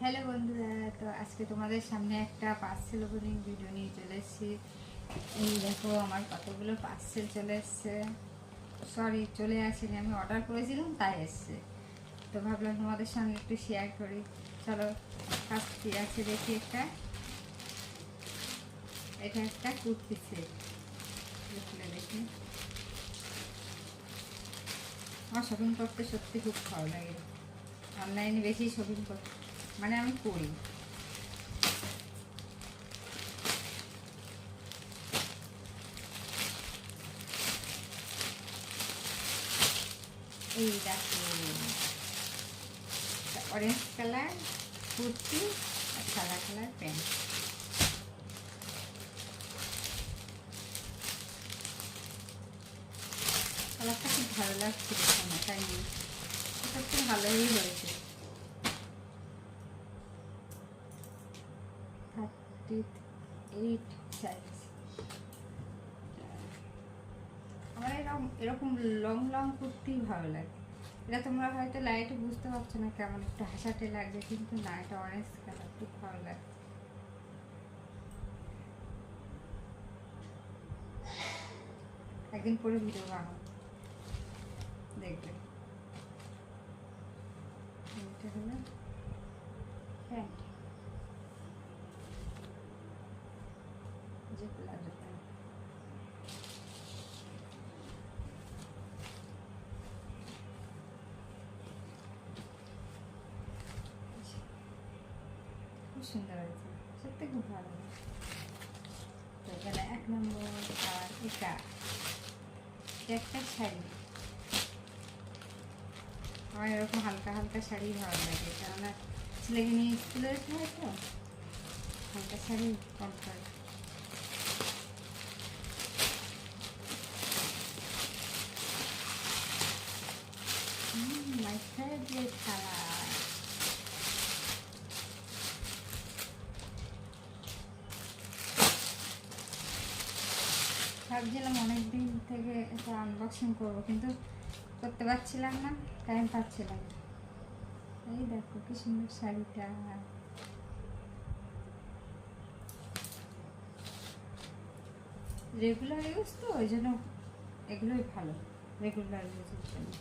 Hello বন্ধুরা, তো আজকে তোমাদের সামনে একটা পার্সেল ওপেনিং ভিডিও নিয়ে চলে এসেছি। এই দেখো আমার কতগুলো পার্সেল চলে এসছে। সরি, চলে আসেনি, আমি অর্ডার করেছিলাম তাই এসছে। তো ভাবলাম তোমাদের সঙ্গে একটু শেয়ার করি। চলো ফার্স্ট কী আছে দেখি। এটা একটা কুর্তি সেট, খুলে দেখি। আমার শপিং করতে সত্যি খুব ভালো লাগে। অনলাইনে বেশি শপিং করতে মানে আমি করি। এই দেখো, অরেঞ্জ কালার কুর্তি আর সাদা কালার প্যান্ট। কালারটা খুব ভালো লাগছে দেখুন, তাই এটা খুব ভালোই হয়েছে। 38 সাইজ। আমার এরকম লং লং কুর্তি ভালো লাগে। এটা তোমরা হয়তো লাইটে বুঝতে পারছো না, কেমন একটু হাসাটে লাগছে, কিন্তু না, এটা অরেঞ্জ কালার খুব ভালো লাগে। একদিন পরে ভিডিও বানাবো, দেখবে। এটা হলো প্যান্ট, যে প্লাজো প্যান্ট। খুব সুন্দর হয়েছে, সত্যি খুব ভালো। তো এখানে 1 নম্বর। আর এটা একটা শাড়ি। আমার এরকম হালকা হালকা শাড়ি ভালো লাগে, কেননা ছেলেকে নিয়ে স্কুলে যেতে হয়, তো হালকা sari comfort. My favourite colour. ভাবছিলাম অনেকদিন থেকে এটা আনবক্সিং করবো, কিন্তু করতে পারছিলাম না, টাইম পাচ্ছিলাম না। এই দেখো কি সুন্দর শাড়িটা। রেগুলার ইউজ তো, ওই জন্য এগুলোই ভালো, রেগুলার ইউজের জন্য।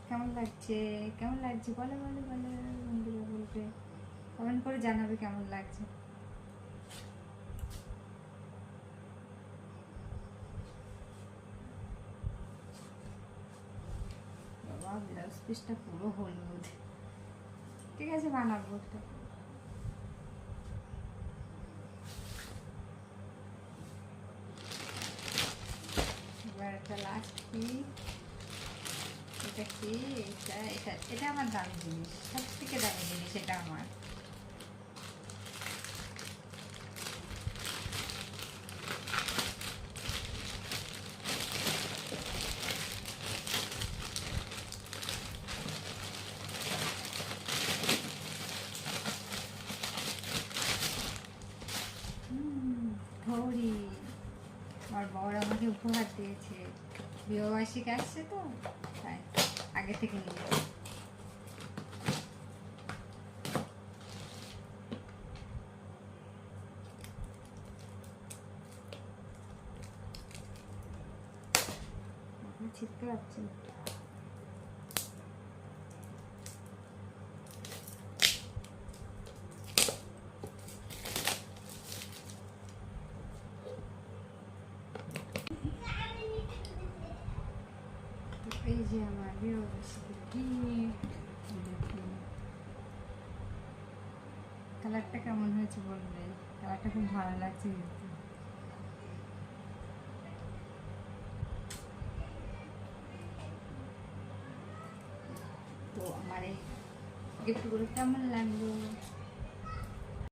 কেমন লাগছে কেমন লাগছে বলো বলো বলো, বন্ধুরা বলবে, কমেন্ট করে জানাবে কেমন লাগছে। বাবা, ব্লাউজ পিসটা পুরো হলুদ। ঠিক আছে, বানাবো একটা। এবার একটা লাস্ট কি, এটা কি, এটা এটা এটা আমার দামি জিনিস, সব থেকে দামি জিনিস এটা আমার। ঘড়ি আমার বর আমাকে উপহার দিয়েছে, বিবাহবার্ষিক আসছে তো, তাই আগে থেকে নিয়ে। ছিটতে পারছি না। এই যে আমার বিবাহবার্ষিকীর গিফট। কালারটা কেমন হয়েছে বলবে, কালারটা খুব ভালো লাগছে কিন্তু। তো আমার এই গিফটগুলো কেমন লাগলো